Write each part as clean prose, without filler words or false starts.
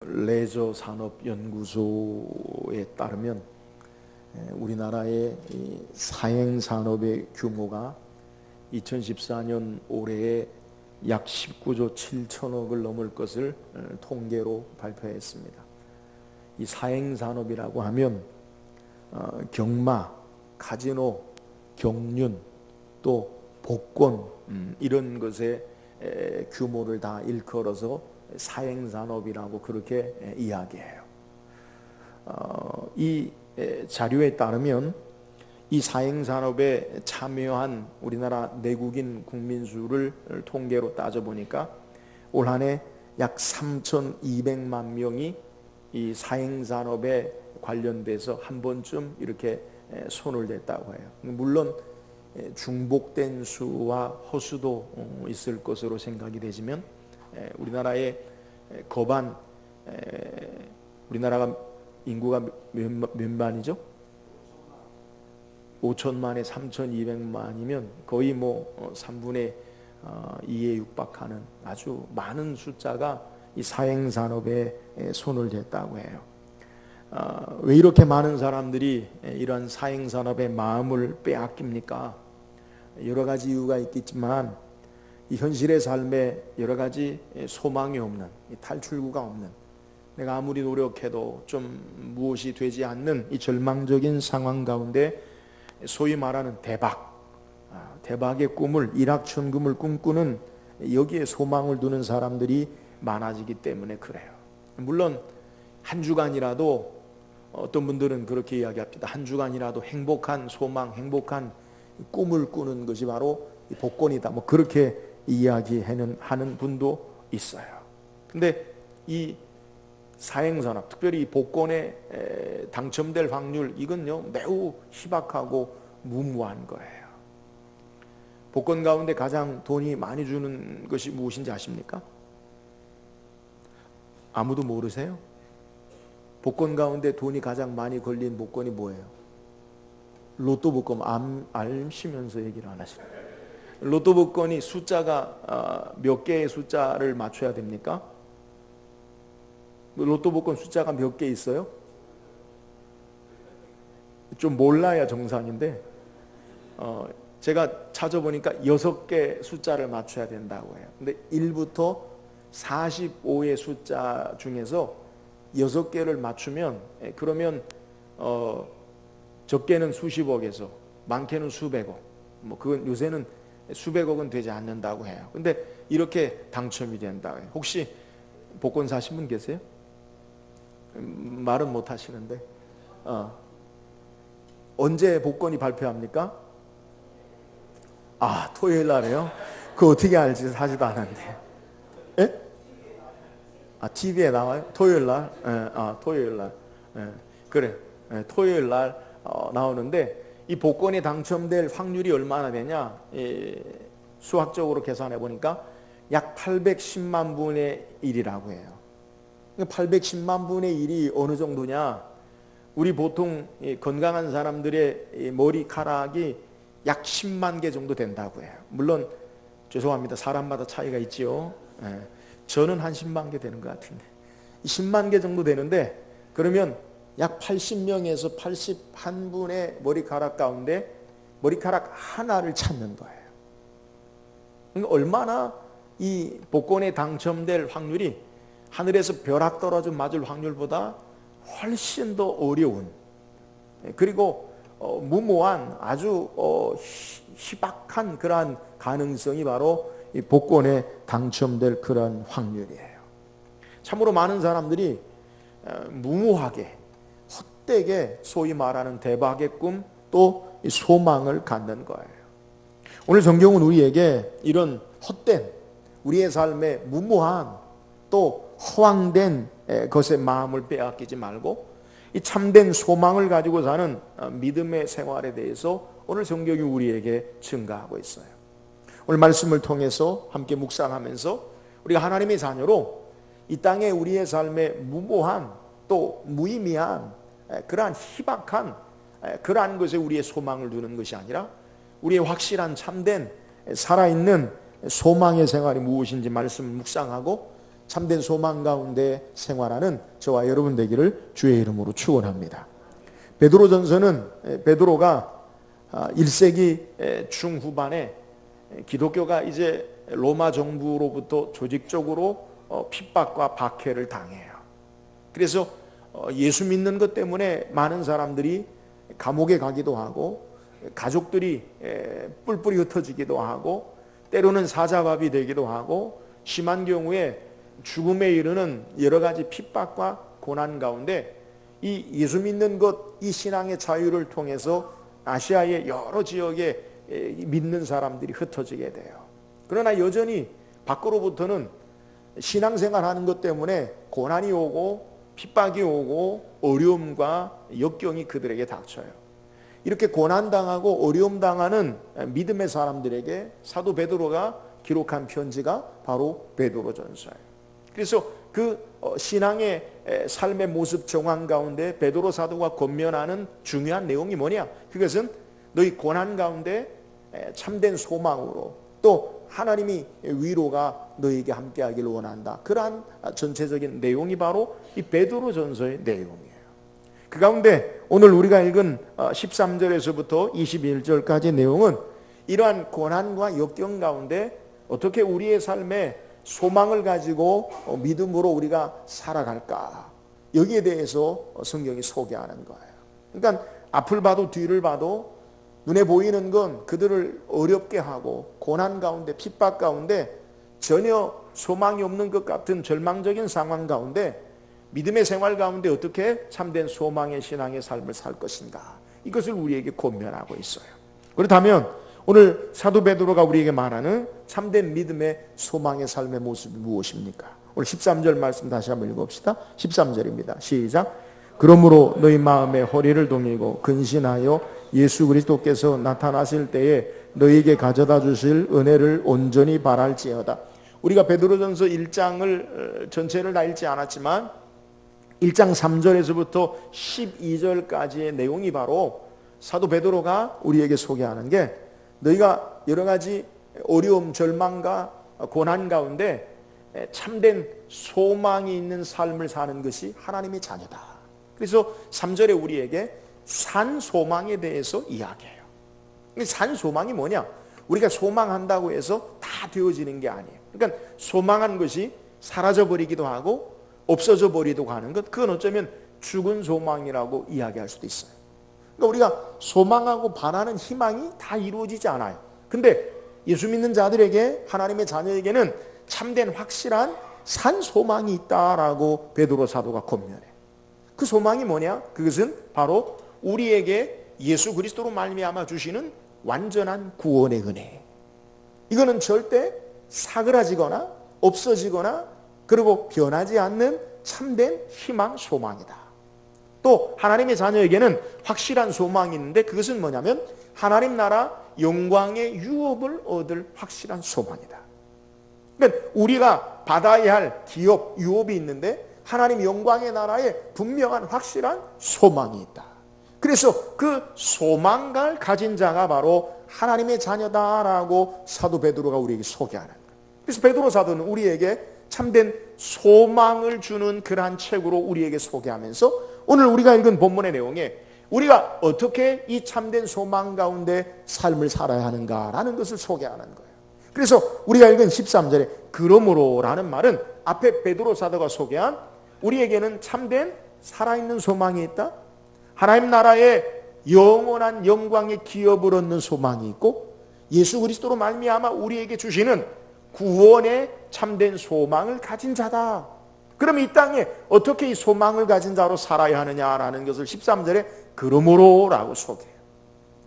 레저 산업 연구소에 따르면 우리나라의 사행 산업의 규모가 2014년 올해에 약 19조 7천억을 넘을 것을 통계로 발표했습니다. 이 사행 산업이라고 하면 경마, 카지노, 경륜, 또 복권 이런 것의 규모를 다 일컬어서 사행 산업이라고 그렇게 이야기해요. 이 자료에 따르면 이 사행 산업에 참여한 우리나라 내국인 국민 수를 통계로 따져보니까 올 한 해 약 3,200만 명이 이 사행 산업에 관련돼서 한 번쯤 이렇게 손을 댔다고 해요. 물론 중복된 수와 허수도 있을 것으로 생각이 되지만 우리나라의 거반 우리나라가 인구가 몇 만이죠? 5천만에 3,200만이면 거의 3분의 2에 육박하는 아주 많은 숫자가 이 사행산업에 손을 댔다고 해요. 왜 이렇게 많은 사람들이 이런 사행산업의 마음을 빼앗깁니까? 여러 가지 이유가 있겠지만 이 현실의 삶에 여러 가지 소망이 없는, 탈출구가 없는, 내가 아무리 노력해도 좀 무엇이 되지 않는 이 절망적인 상황 가운데 소위 말하는 대박의 꿈을, 일확천금을 꿈꾸는 여기에 소망을 두는 사람들이 많아지기 때문에 그래요. 물론 한 주간이라도 어떤 분들은 그렇게 이야기합니다. 한 주간이라도 행복한 소망, 행복한 꿈을 꾸는 것이 바로 복권이다. 그렇게 이야기하는 분도 있어요. 근데 이 사행산업, 특별히 이 복권에 당첨될 확률, 이건요 매우 희박하고 무모한 거예요. 복권 가운데 가장 돈이 많이 주는 것이 무엇인지 아십니까? 아무도 모르세요? 복권 가운데 돈이 가장 많이 걸린 복권이 뭐예요? 로또 복권. 알시면서 얘기를 안 하시네요. 로또 복권이 숫자가 몇 개의 숫자를 맞춰야 됩니까? 로또 복권 숫자가 몇 개 있어요? 좀 몰라야 정상인데 제가 찾아보니까 6개 숫자를 맞춰야 된다고 해요. 근데 1부터 45의 숫자 중에서 6개를 맞추면 그러면 적게는 수십억에서 많게는 수백억, 그건 요새는 수백억은 되지 않는다고 해요. 근데 이렇게 당첨이 된다고 해요. 혹시 복권 사신 분 계세요? 말은 못 하시는데 언제 복권이 발표합니까? 토요일 날에요? 그거 어떻게 알지? 사지도 않았는데. 예? TV에 나와요? 토요일 날? 토요일 날. 그래. 토요일 날 나오는데 이 복권이 당첨될 확률이 얼마나 되냐? 수학적으로 계산해 보니까 약 810만 분의 1이라고 해요. 810만 분의 1이 어느 정도냐? 우리 보통 건강한 사람들의 머리카락이 약 10만 개 정도 된다고 해요. 물론 죄송합니다. 사람마다 차이가 있지요. 저는 한 10만 개 되는 것 같은데 10만 개 정도 되는데 그러면 약 80명에서 81분의 머리카락 가운데 머리카락 하나를 찾는 거예요. 그러니까 얼마나 이 복권에 당첨될 확률이 하늘에서 벼락 떨어져 맞을 확률보다 훨씬 더 어려운, 그리고 무모한 아주 희박한 그러한 가능성이 바로 이 복권에 당첨될 그런 확률이에요. 참으로 많은 사람들이 무모하게 헛되게 소위 말하는 대박의 꿈, 또 소망을 갖는 거예요. 오늘 성경은 우리에게 이런 헛된 우리의 삶에 무모한 또 허황된 것의 마음을 빼앗기지 말고 이 참된 소망을 가지고 사는 믿음의 생활에 대해서 오늘 성경이 우리에게 증가하고 있어요. 오늘 말씀을 통해서 함께 묵상하면서 우리가 하나님의 자녀로 이 땅에 우리의 삶에 무모한 또 무의미한 그러한 희박한 그러한 것에 우리의 소망을 두는 것이 아니라 우리의 확실한 참된 살아있는 소망의 생활이 무엇인지 말씀을 묵상하고 참된 소망 가운데 생활하는 저와 여러분 되기를 주의 이름으로 축원합니다. 베드로전서는 베드로가 1세기 중후반에 기독교가 이제 로마 정부로부터 조직적으로 핍박과 박해를 당해요. 그래서 예수 믿는 것 때문에 많은 사람들이 감옥에 가기도 하고 가족들이 뿔뿔이 흩어지기도 하고 때로는 사자밥이 되기도 하고 심한 경우에 죽음에 이르는 여러 가지 핍박과 고난 가운데 이 예수 믿는 것, 이 신앙의 자유를 통해서 아시아의 여러 지역에 믿는 사람들이 흩어지게 돼요. 그러나 여전히 밖으로부터는 신앙생활하는 것 때문에 고난이 오고 핍박이 오고 어려움과 역경이 그들에게 닥쳐요. 이렇게 고난당하고 어려움당하는 믿음의 사람들에게 사도 베드로가 기록한 편지가 바로 베드로전서예요. 그래서 그 신앙의 삶의 모습 정황 가운데 베드로 사도가 권면하는 중요한 내용이 뭐냐? 그것은 너희 고난 가운데 참된 소망으로 또 하나님이 위로가 너희에게 함께하기를 원한다. 그러한 전체적인 내용이 바로 이 베드로전서의 내용이에요. 그 가운데 오늘 우리가 읽은 13절에서부터 21절까지의 내용은 이러한 고난과 역경 가운데 어떻게 우리의 삶에 소망을 가지고 믿음으로 우리가 살아갈까? 여기에 대해서 성경이 소개하는 거예요. 그러니까 앞을 봐도 뒤를 봐도 눈에 보이는 건 그들을 어렵게 하고 고난 가운데 핍박 가운데 전혀 소망이 없는 것 같은 절망적인 상황 가운데 믿음의 생활 가운데 어떻게 참된 소망의 신앙의 삶을 살 것인가, 이것을 우리에게 권면하고 있어요. 그렇다면 오늘 사도 베드로가 우리에게 말하는 참된 믿음의 소망의 삶의 모습이 무엇입니까? 오늘 13절 말씀 다시 한번 읽어봅시다. 13절입니다. 시작. 그러므로 너희 마음에 허리를 동이고 근신하여 예수 그리스도께서 나타나실 때에 너희에게 가져다 주실 은혜를 온전히 바랄지어다. 우리가 베드로전서 1장을 전체를 다 읽지 않았지만 1장 3절에서부터 12절까지의 내용이 바로 사도 베드로가 우리에게 소개하는 게 너희가 여러 가지 어려움, 절망과 고난 가운데 참된 소망이 있는 삶을 사는 것이 하나님의 자녀다. 그래서 3절에 우리에게 산 소망에 대해서 이야기해요. 산 소망이 뭐냐? 우리가 소망한다고 해서 다 되어지는 게 아니에요. 그러니까 소망한 것이 사라져 버리기도 하고 없어져 버리기도 하는 것, 그건 어쩌면 죽은 소망이라고 이야기할 수도 있어요. 그러니까 우리가 소망하고 바라는 희망이 다 이루어지지 않아요. 근데 예수 믿는 자들에게, 하나님의 자녀에게는 참된 확실한 산 소망이 있다라고 베드로 사도가 권면해. 그 소망이 뭐냐? 그것은 바로 우리에게 예수 그리스도로 말미암아 주시는 완전한 구원의 은혜. 이거는 절대 사그라지거나 없어지거나 그리고 변하지 않는 참된 희망 소망이다. 또 하나님의 자녀에게는 확실한 소망이 있는데 그것은 뭐냐면 하나님 나라 영광의 유업을 얻을 확실한 소망이다. 그러니까 우리가 받아야 할 기업, 유업이 있는데 하나님 영광의 나라에 분명한 확실한 소망이 있다. 그래서 그 소망을 가진 자가 바로 하나님의 자녀다라고 사도 베드로가 우리에게 소개하는 거예요. 그래서 베드로 사도는 우리에게 참된 소망을 주는 그러한 책으로 우리에게 소개하면서 오늘 우리가 읽은 본문의 내용에 우리가 어떻게 이 참된 소망 가운데 삶을 살아야 하는가라는 것을 소개하는 거예요. 그래서 우리가 읽은 13절에 그러므로라는 말은 앞에 베드로 사도가 소개한 우리에게는 참된 살아있는 소망이 있다. 하나님 나라의 영원한 영광의 기업을 얻는 소망이 있고 예수 그리스도로 말미암아 우리에게 주시는 구원의 참된 소망을 가진 자다. 그럼 이 땅에 어떻게 이 소망을 가진 자로 살아야 하느냐라는 것을 13절에 그러므로라고 소개해요.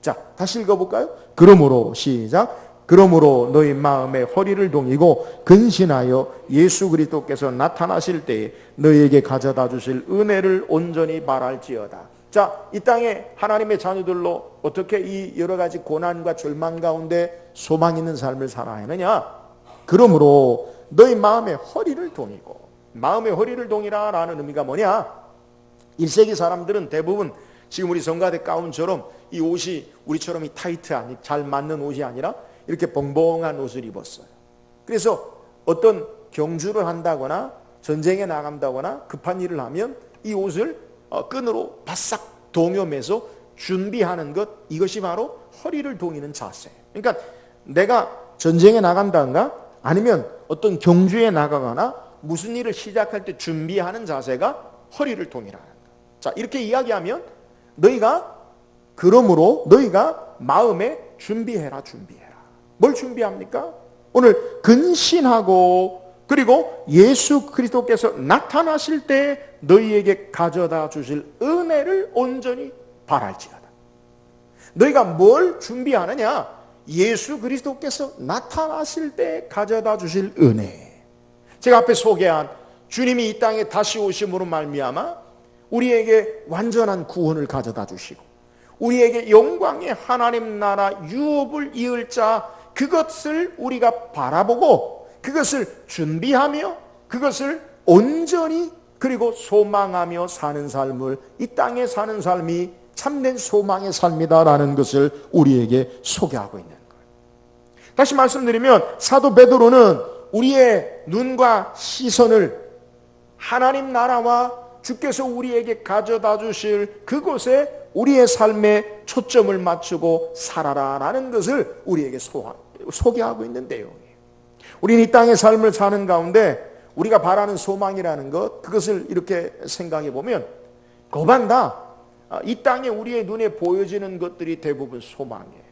자, 다시 읽어볼까요? 그러므로 시작. 그러므로 너희 마음에 허리를 동이고 근신하여 예수 그리스도께서 나타나실 때에 너희에게 가져다 주실 은혜를 온전히 바랄지어다. 자, 이 땅에 하나님의 자녀들로 어떻게 이 여러 가지 고난과 절망 가운데 소망 있는 삶을 살아야 하느냐? 그러므로 너희 마음에 허리를 동이고, 마음의 허리를 동이라라는 의미가 뭐냐? 1세기 사람들은 대부분 지금 우리 성가대 가운처럼 이 옷이 우리처럼 이 타이트한 잘 맞는 옷이 아니라 이렇게 벙벙한 옷을 입었어요. 그래서 어떤 경주를 한다거나 전쟁에 나간다거나 급한 일을 하면 이 옷을 끈으로 바싹 동여매서 준비하는 것, 이것이 바로 허리를 동이는 자세. 그러니까 내가 전쟁에 나간다든가 아니면 어떤 경주에 나가거나 무슨 일을 시작할 때 준비하는 자세가 허리를 동이라는 것. 자, 이렇게 이야기하면 그러므로 너희가 마음에 준비해라. 뭘 준비합니까? 오늘 근신하고 그리고 예수 그리스도께서 나타나실 때 너희에게 가져다 주실 은혜를 온전히 바랄지어다. 너희가 뭘 준비하느냐? 예수 그리스도께서 나타나실 때 가져다 주실 은혜. 제가 앞에 소개한 주님이 이 땅에 다시 오심으로 말미암아 우리에게 완전한 구원을 가져다 주시고 우리에게 영광의 하나님 나라 유업을 이을 자, 그것을 우리가 바라보고 그것을 준비하며 그것을 온전히 그리고 소망하며 사는 삶을, 이 땅에 사는 삶이 참된 소망의 삶이다라는 것을 우리에게 소개하고 있는 거예요. 다시 말씀드리면 사도 베드로는 우리의 눈과 시선을 하나님 나라와 주께서 우리에게 가져다 주실 그곳에 우리의 삶에 초점을 맞추고 살아라라는 것을 우리에게 소개하고 있는 내용이에요. 우리는 이 땅의 삶을 사는 가운데 우리가 바라는 소망이라는 것, 그것을 이렇게 생각해 보면 거반다 이 땅에 우리의 눈에 보여지는 것들이 대부분 소망이에요.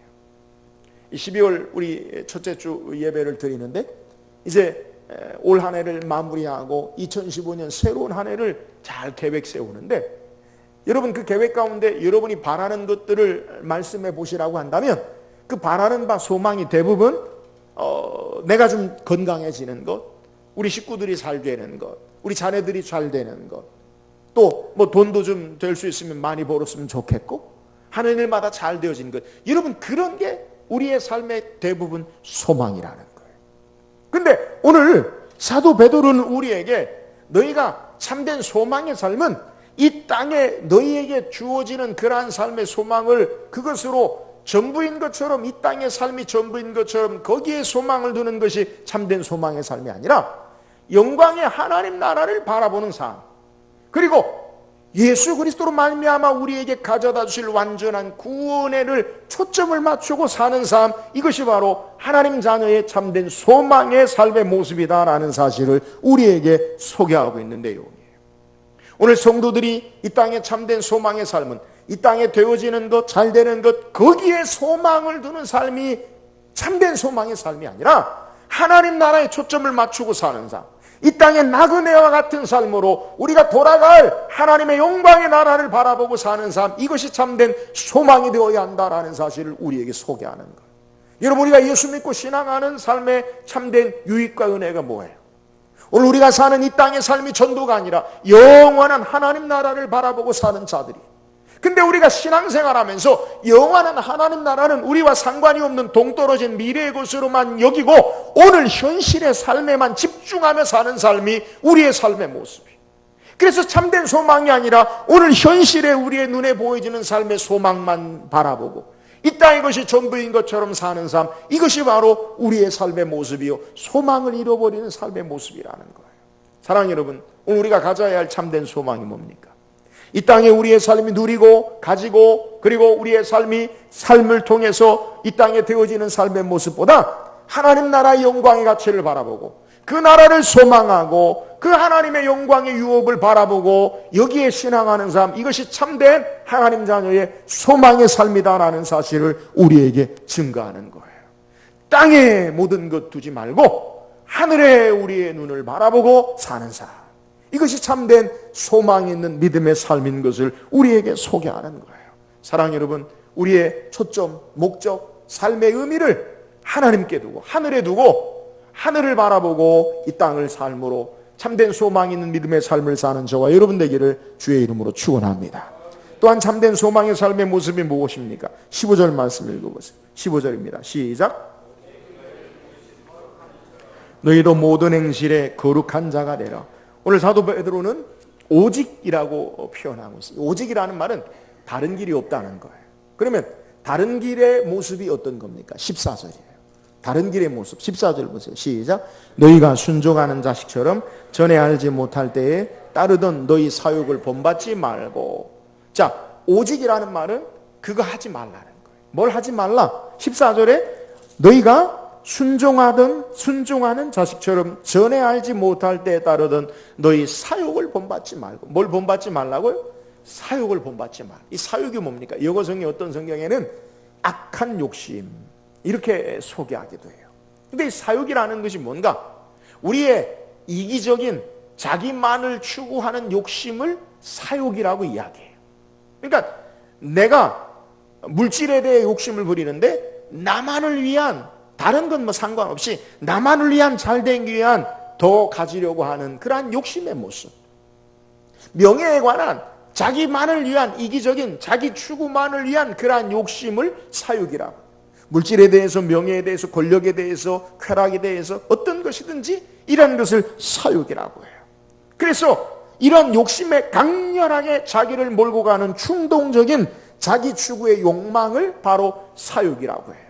12월 우리 첫째 주 예배를 드리는데 이제 올 한 해를 마무리하고 2015년 새로운 한 해를 잘 계획 세우는데, 여러분 그 계획 가운데 여러분이 바라는 것들을 말씀해 보시라고 한다면 그 바라는 바 소망이 대부분 내가 좀 건강해지는 것, 우리 식구들이 잘 되는 것, 우리 자녀들이 잘 되는 것, 또 뭐 돈도 좀 될 수 있으면 많이 벌었으면 좋겠고 하는 일마다 잘 되어진 것, 여러분 그런 게 우리의 삶의 대부분 소망이라는 거예요. 근데 오늘 사도 베드로는 우리에게 너희가 참된 소망의 삶은 이 땅에 너희에게 주어지는 그러한 삶의 소망을 그것으로 전부인 것처럼, 이 땅의 삶이 전부인 것처럼 거기에 소망을 두는 것이 참된 소망의 삶이 아니라 영광의 하나님 나라를 바라보는 삶, 그리고 예수 그리스도로 말미암아 우리에게 가져다 주실 완전한 구원에를 초점을 맞추고 사는 삶, 이것이 바로 하나님 자녀의 참된 소망의 삶의 모습이다라는 사실을 우리에게 소개하고 있는 내용이에요. 오늘 성도들이 이 땅에 참된 소망의 삶은 이 땅에 되어지는 것, 잘 되는 것, 거기에 소망을 두는 삶이 참된 소망의 삶이 아니라 하나님 나라에 초점을 맞추고 사는 삶, 이 땅의 나그네와 같은 삶으로 우리가 돌아갈 하나님의 영광의 나라를 바라보고 사는 삶, 이것이 참된 소망이 되어야 한다라는 사실을 우리에게 소개하는 거예요. 여러분, 우리가 예수 믿고 신앙하는 삶의 참된 유익과 은혜가 뭐예요? 오늘 우리가 사는 이 땅의 삶이 전도가 아니라 영원한 하나님 나라를 바라보고 사는 자들이, 근데 우리가 신앙생활하면서 영원한 하나님 나라는 우리와 상관이 없는 동떨어진 미래의 것으로만 여기고 오늘 현실의 삶에만 집중하며 사는 삶이 우리의 삶의 모습이에요. 그래서 참된 소망이 아니라 오늘 현실에 우리의 눈에 보여지는 삶의 소망만 바라보고 이 땅의 것이 전부인 것처럼 사는 삶, 이것이 바로 우리의 삶의 모습이요, 소망을 잃어버리는 삶의 모습이라는 거예요. 사랑하는 여러분, 오늘 우리가 가져야 할 참된 소망이 뭡니까? 이 땅에 우리의 삶이 누리고 가지고 그리고 우리의 삶을 통해서 이 땅에 되어지는 삶의 모습보다 하나님 나라의 영광의 가치를 바라보고 그 나라를 소망하고 그 하나님의 영광의 유업을 바라보고 여기에 신앙하는 삶, 이것이 참된 하나님 자녀의 소망의 삶이다라는 사실을 우리에게 증거하는 거예요. 땅에 모든 것 두지 말고 하늘에 우리의 눈을 바라보고 사는 삶, 이것이 참된 소망이 있는 믿음의 삶인 것을 우리에게 소개하는 거예요. 사랑하는 여러분, 우리의 초점, 목적, 삶의 의미를 하나님께 두고 하늘에 두고 하늘을 바라보고 이 땅을 삶으로 참된 소망 있는 믿음의 삶을 사는 저와 여러분 되기를 주의 이름으로 축원합니다. 또한 참된 소망의 삶의 모습이 무엇입니까? 15절 말씀 읽어보세요. 15절입니다. 시작. 너희도 모든 행실에 거룩한 자가 되라. 오늘 사도 베드로는 오직이라고 표현하고 있어요. 오직이라는 말은 다른 길이 없다는 거예요. 그러면 다른 길의 모습이 어떤 겁니까? 14절이에요. 다른 길의 모습. 14절 보세요. 시작. 너희가 순종하는 자식처럼 전에 알지 못할 때에 따르던 너희 사욕을 본받지 말고. 자, 오직이라는 말은 그거 하지 말라는 거예요. 뭘 하지 말라? 14절에 너희가 순종하는 자식처럼 전에 알지 못할 때에 따르던 너희 사욕을 본받지 말고. 뭘 본받지 말라고요? 사욕을 본받지 말. 이 사욕이 뭡니까? 영어성의 어떤 성경에는 악한 욕심 이렇게 소개하기도 해요. 근데 이 사욕이라는 것이 뭔가? 우리의 이기적인 자기만을 추구하는 욕심을 사욕이라고 이야기해요. 그러니까 내가 물질에 대해 욕심을 부리는데 나만을 위한, 다른 건 뭐 상관없이 나만을 위한, 잘되기 위한 더 가지려고 하는 그러한 욕심의 모습. 명예에 관한 자기만을 위한 이기적인 자기 추구만을 위한 그러한 욕심을 사욕이라고. 물질에 대해서, 명예에 대해서, 권력에 대해서, 쾌락에 대해서 어떤 것이든지 이런 것을 사욕이라고 해요. 그래서 이런 욕심에 강렬하게 자기를 몰고 가는 충동적인 자기 추구의 욕망을 바로 사욕이라고 해요.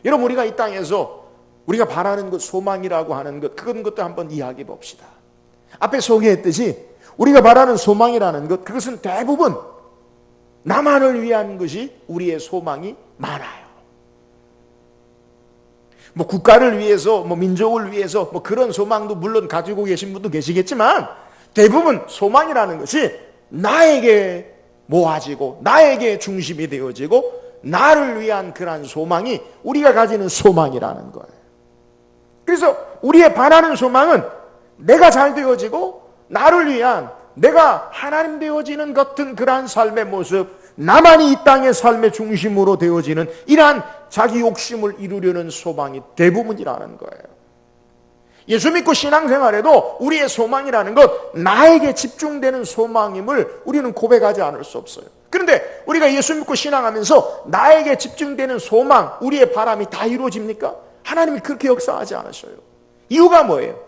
여러분, 우리가 이 땅에서 우리가 바라는 것, 소망이라고 하는 것, 그런 것도 한번 이야기해 봅시다. 앞에 소개했듯이 우리가 바라는 소망이라는 것, 그것은 대부분 나만을 위한 것이 우리의 소망이 많아요. 뭐 국가를 위해서, 뭐 민족을 위해서, 뭐 그런 소망도 물론 가지고 계신 분도 계시겠지만 대부분 소망이라는 것이 나에게 모아지고 나에게 중심이 되어지고 나를 위한 그러한 소망이 우리가 가지는 소망이라는 거예요. 그래서 우리의 바라는 소망은 내가 잘 되어지고 나를 위한, 내가 하나님 되어지는 같은 그러한 삶의 모습, 나만이 이 땅의 삶의 중심으로 되어지는 이러한 자기 욕심을 이루려는 소망이 대부분이라는 거예요. 예수 믿고 신앙생활에도 우리의 소망이라는 것, 나에게 집중되는 소망임을 우리는 고백하지 않을 수 없어요. 그런데 우리가 예수 믿고 신앙하면서 나에게 집중되는 소망, 우리의 바람이 다 이루어집니까? 하나님이 그렇게 역사하지 않으셔요. 이유가 뭐예요?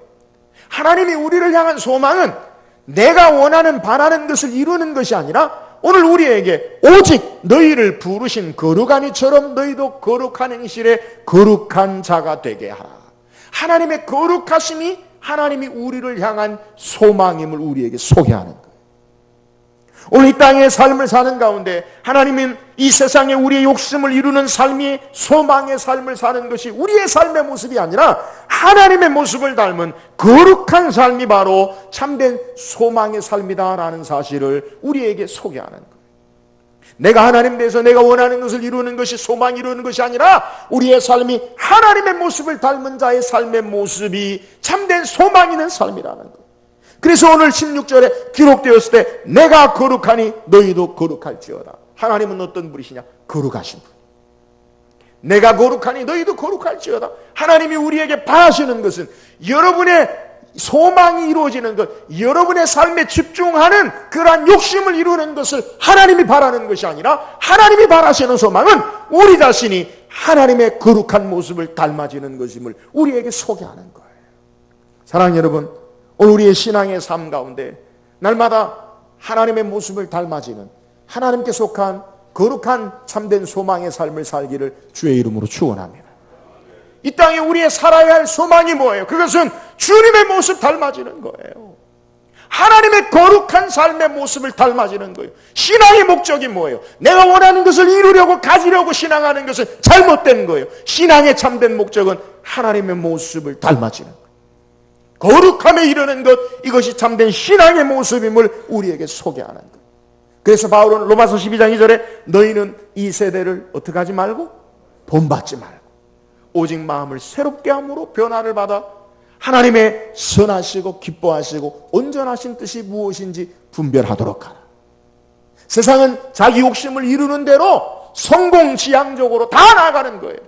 하나님이 우리를 향한 소망은 내가 원하는, 바라는 것을 이루는 것이 아니라 오늘 우리에게 오직 너희를 부르신 거룩한 이처럼 너희도 거룩한 행실에 거룩한 자가 되게 하라. 하나님의 거룩하심이 하나님이 우리를 향한 소망임을 우리에게 소개하는 거예요. 오늘 이 땅의 삶을 사는 가운데 하나님은 이 세상에 우리의 욕심을 이루는 삶이 소망의 삶을 사는 것이 우리의 삶의 모습이 아니라 하나님의 모습을 닮은 거룩한 삶이 바로 참된 소망의 삶이다라는 사실을 우리에게 소개하는 거예요. 내가 하나님 대해서 내가 원하는 것을 이루는 것이 소망이 이루는 것이 아니라 우리의 삶이 하나님의 모습을 닮은 자의 삶의 모습이 참된 소망이 있는 삶이라는 거예요. 그래서 오늘 16절에 기록되었을 때 내가 거룩하니 너희도 거룩할지어다. 하나님은 어떤 분이시냐? 거룩하신 분. 내가 거룩하니 너희도 거룩할지어다. 하나님이 우리에게 바라시는 것은 여러분의 소망이 이루어지는 것, 여러분의 삶에 집중하는 그러한 욕심을 이루는 것을 하나님이 바라는 것이 아니라 하나님이 바라시는 소망은 우리 자신이 하나님의 거룩한 모습을 닮아지는 것임을 우리에게 소개하는 거예요. 사랑하는 여러분, 오늘 우리의 신앙의 삶 가운데 날마다 하나님의 모습을 닮아지는 하나님께 속한 거룩한 참된 소망의 삶을 살기를 주의 이름으로 축원합니다. 이 땅에 우리의 살아야 할 소망이 뭐예요? 그것은 주님의 모습 닮아지는 거예요. 하나님의 거룩한 삶의 모습을 닮아지는 거예요. 신앙의 목적이 뭐예요? 내가 원하는 것을 이루려고 가지려고 신앙하는 것은 잘못된 거예요. 신앙의 참된 목적은 하나님의 모습을 닮아지는 거예요. 거룩함에 이르는 것, 이것이 참된 신앙의 모습임을 우리에게 소개하는 거예요. 그래서 바울은 로마서 12장 2절에 너희는 이 세대를 어떻게 하지 말고? 본받지 말고 오직 마음을 새롭게 함으로 변화를 받아 하나님의 선하시고 기뻐하시고 온전하신 뜻이 무엇인지 분별하도록 하라. 세상은 자기 욕심을 이루는 대로 성공지향적으로 다 나아가는 거예요.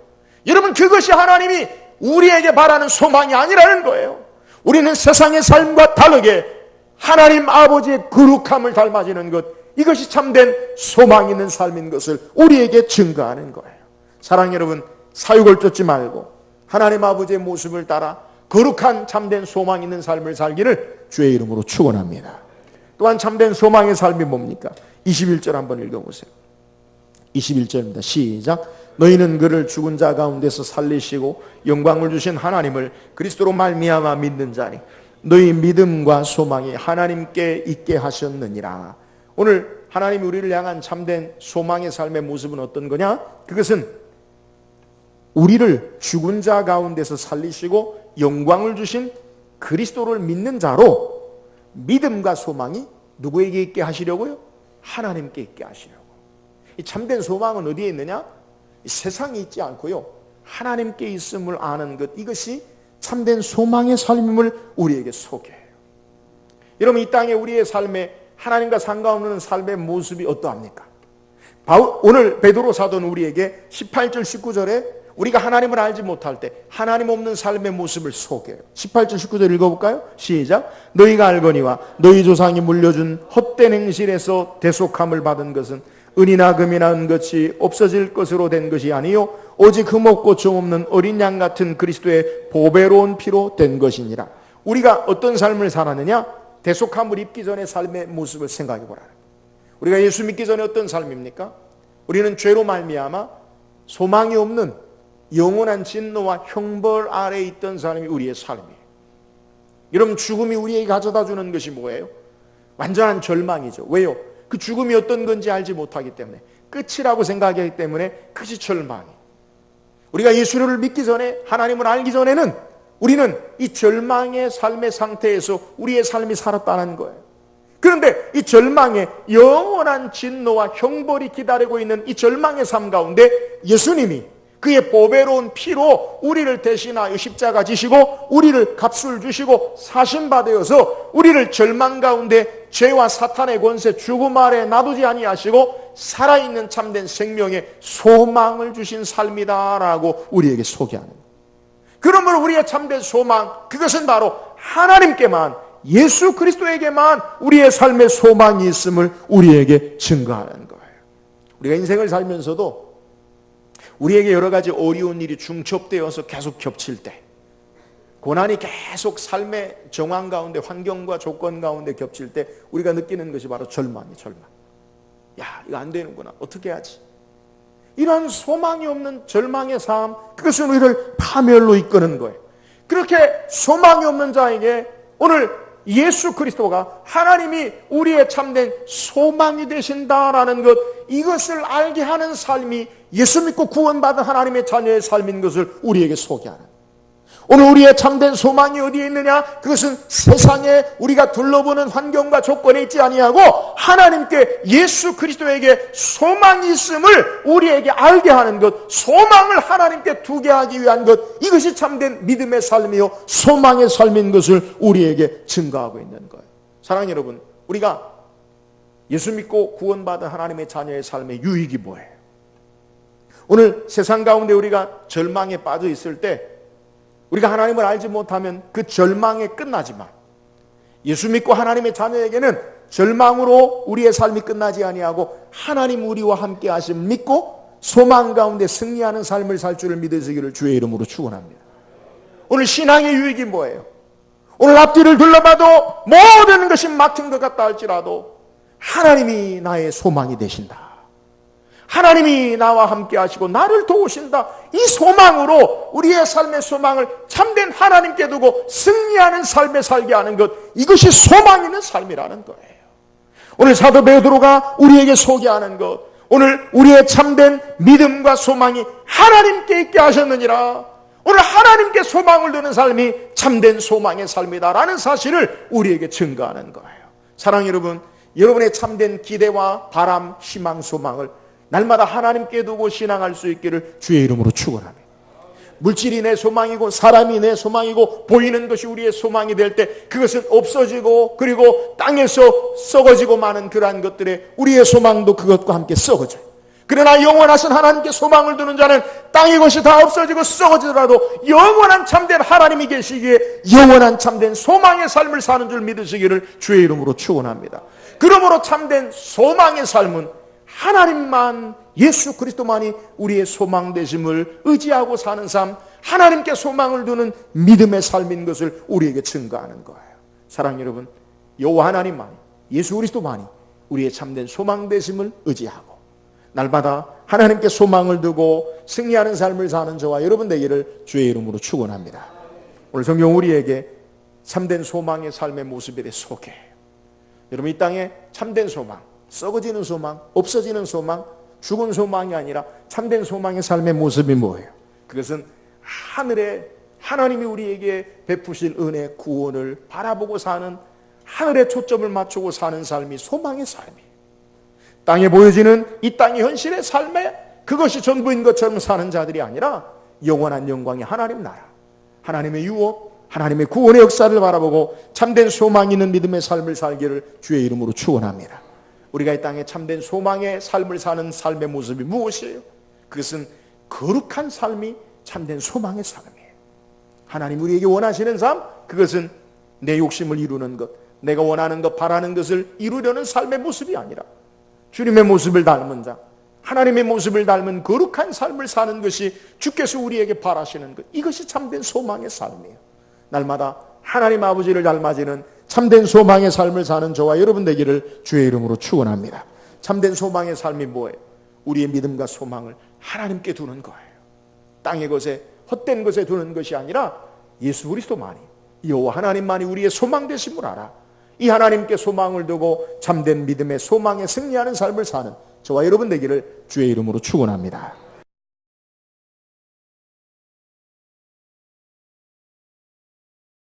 여러분, 그것이 하나님이 우리에게 바라는 소망이 아니라는 거예요. 우리는 세상의 삶과 다르게 하나님 아버지의 거룩함을 닮아지는 것, 이것이 참된 소망 있는 삶인 것을 우리에게 증거하는 거예요. 사랑하는 여러분, 사욕을 쫓지 말고 하나님 아버지의 모습을 따라 거룩한 참된 소망 있는 삶을 살기를 주의 이름으로 축원합니다. 또한 참된 소망의 삶이 뭡니까? 21절 한번 읽어보세요. 21절입니다. 시작. 너희는 그를 죽은 자 가운데서 살리시고 영광을 주신 하나님을 그리스도로 말미암아 믿는 자니 너희 믿음과 소망이 하나님께 있게 하셨느니라. 오늘 하나님이 우리를 향한 참된 소망의 삶의 모습은 어떤 거냐? 그것은 우리를 죽은 자 가운데서 살리시고 영광을 주신 그리스도를 믿는 자로 믿음과 소망이 누구에게 있게 하시려고요? 하나님께 있게 하시려고. 이 참된 소망은 어디에 있느냐? 세상에 있지 않고요, 하나님께 있음을 아는 것, 이것이 참된 소망의 삶임을 우리에게 소개해요. 여러분, 이 땅에 우리의 삶에 하나님과 상관없는 삶의 모습이 어떠합니까? 오늘 베드로 사도는 우리에게 18절 19절에 우리가 하나님을 알지 못할 때 하나님 없는 삶의 모습을 소개해요. 18절 19절 읽어볼까요? 시작. 너희가 알거니와 너희 조상이 물려준 헛된 행실에서 대속함을 받은 것은 은이나 금이나 은것이 없어질 것으로 된 것이 아니요 오직 흠없고 정 없는 어린 양 같은 그리스도의 보배로운 피로 된 것이니라. 우리가 어떤 삶을 살았느냐? 대속함을 입기 전의 삶의 모습을 생각해 보라. 우리가 예수 믿기 전에 어떤 삶입니까? 우리는 죄로 말미암아 소망이 없는 영원한 진노와 형벌 아래에 있던 사람이 우리의 삶이에요. 여러분, 죽음이 우리에게 가져다 주는 것이 뭐예요? 완전한 절망이죠. 왜요? 그 죽음이 어떤 건지 알지 못하기 때문에, 끝이라고 생각하기 때문에 그것이 절망이에요. 우리가 예수를 믿기 전에, 하나님을 알기 전에는 우리는 이 절망의 삶의 상태에서 우리의 삶이 살았다는 거예요. 그런데 이 절망에 영원한 진노와 형벌이 기다리고 있는 이 절망의 삶 가운데 예수님이 그의 보배로운 피로 우리를 대신하여 십자가 지시고 우리를 값을 주시고 사신받으셔서 우리를 절망 가운데 죄와 사탄의 권세 죽음 아래 놔두지 아니하시고 살아있는 참된 생명의 소망을 주신 삶이다라고 우리에게 소개하는 거예요. 그러므로 우리의 참된 소망, 그것은 바로 하나님께만, 예수 그리스도에게만 우리의 삶의 소망이 있음을 우리에게 증거하는 거예요. 우리가 인생을 살면서도 우리에게 여러 가지 어려운 일이 중첩되어서 계속 겹칠 때, 고난이 계속 삶의 정황 가운데, 환경과 조건 가운데 겹칠 때 우리가 느끼는 것이 바로 절망이 절망. 야, 이거 안 되는구나. 어떻게 하지? 이러한 소망이 없는 절망의 삶, 그것은 우리를 파멸로 이끄는 거예요. 그렇게 소망이 없는 자에게 오늘 예수 그리스도가 하나님이 우리의 참된 소망이 되신다라는 것, 이것을 알게 하는 삶이 예수 믿고 구원받은 하나님의 자녀의 삶인 것을 우리에게 소개하는, 오늘 우리의 참된 소망이 어디에 있느냐? 그것은 세상에 우리가 둘러보는 환경과 조건에 있지 아니하고 하나님께, 예수 그리스도에게 소망이 있음을 우리에게 알게 하는 것, 소망을 하나님께 두게 하기 위한 것, 이것이 참된 믿음의 삶이요 소망의 삶인 것을 우리에게 증거하고 있는 거예요. 사랑하는 여러분, 우리가 예수 믿고 구원받은 하나님의 자녀의 삶의 유익이 뭐예요? 오늘 세상 가운데 우리가 절망에 빠져 있을 때 우리가 하나님을 알지 못하면 그 절망에 끝나지만, 예수 믿고 하나님의 자녀에게는 절망으로 우리의 삶이 끝나지 아니하고 하나님 우리와 함께 하심 믿고 소망 가운데 승리하는 삶을 살 줄을 믿으시기를 주의 이름으로 축원합니다. 오늘 신앙의 유익이 뭐예요? 오늘 앞뒤를 둘러봐도 모든 것이 막힌 것 같다 할지라도 하나님이 나의 소망이 되신다, 하나님이 나와 함께 하시고 나를 도우신다, 이 소망으로 우리의 삶의 소망을 참된 하나님께 두고 승리하는 삶에 살게 하는 것, 이것이 소망 있는 삶이라는 거예요. 오늘 사도 베드로가 우리에게 소개하는 것, 오늘 우리의 참된 믿음과 소망이 하나님께 있게 하셨느니라, 오늘 하나님께 소망을 두는 삶이 참된 소망의 삶이다라는 사실을 우리에게 증거하는 거예요. 사랑하는 여러분, 여러분의 참된 기대와 바람, 희망, 소망을 날마다 하나님께 두고 신앙할 수 있기를 주의 이름으로 축원합니다. 물질이 내 소망이고 사람이 내 소망이고 보이는 것이 우리의 소망이 될 때 그것은 없어지고, 그리고 땅에서 썩어지고 마는 그러한 것들에 우리의 소망도 그것과 함께 썩어져요. 그러나 영원하신 하나님께 소망을 두는 자는 땅의 것이 다 없어지고 썩어지더라도 영원한 참된 하나님이 계시기에 영원한 참된 소망의 삶을 사는 줄 믿으시기를 주의 이름으로 축원합니다. 그러므로 참된 소망의 삶은 하나님만, 예수 그리스도만이 우리의 소망 되심을 의지하고 사는 삶, 하나님께 소망을 두는 믿음의 삶인 것을 우리에게 증거하는 거예요. 사랑하는 여러분, 여호와 하나님만이, 예수 그리스도만이 우리의 참된 소망 되심을 의지하고 날마다 하나님께 소망을 두고 승리하는 삶을 사는 저와 여러분 되기를 주의 이름으로 축원합니다. 오늘 성경 우리에게 참된 소망의 삶의 모습에 대해 소개해요. 여러분, 이 땅에 참된 소망, 썩어지는 소망, 없어지는 소망, 죽은 소망이 아니라 참된 소망의 삶의 모습이 뭐예요? 그것은 하늘에 하나님이 우리에게 베푸실 은혜, 구원을 바라보고 사는, 하늘에 초점을 맞추고 사는 삶이 소망의 삶이에요. 땅에 보여지는 이 땅의 현실의 삶에 그것이 전부인 것처럼 사는 자들이 아니라 영원한 영광의 하나님 나라, 하나님의 유업, 하나님의 구원의 역사를 바라보고 참된 소망 있는 믿음의 삶을 살기를 주의 이름으로 축원합니다. 우리가 이 땅에 참된 소망의 삶을 사는 삶의 모습이 무엇이에요? 그것은 거룩한 삶이 참된 소망의 삶이에요. 하나님 우리에게 원하시는 삶, 그것은 내 욕심을 이루는 것, 내가 원하는 것, 바라는 것을 이루려는 삶의 모습이 아니라 주님의 모습을 닮은 자, 하나님의 모습을 닮은 거룩한 삶을 사는 것이 주께서 우리에게 바라시는 것, 이것이 참된 소망의 삶이에요. 날마다 하나님 아버지를 닮아지는 참된 소망의 삶을 사는 저와 여러분 되기를 주의 이름으로 축원합니다. 참된 소망의 삶이 뭐예요? 우리의 믿음과 소망을 하나님께 두는 거예요. 땅의 것에, 헛된 것에 두는 것이 아니라 예수 그리스도만이, 여호와 하나님만이 우리의 소망 되심을 알아 이 하나님께 소망을 두고 참된 믿음의 소망에 승리하는 삶을 사는 저와 여러분 되기를 주의 이름으로 축원합니다.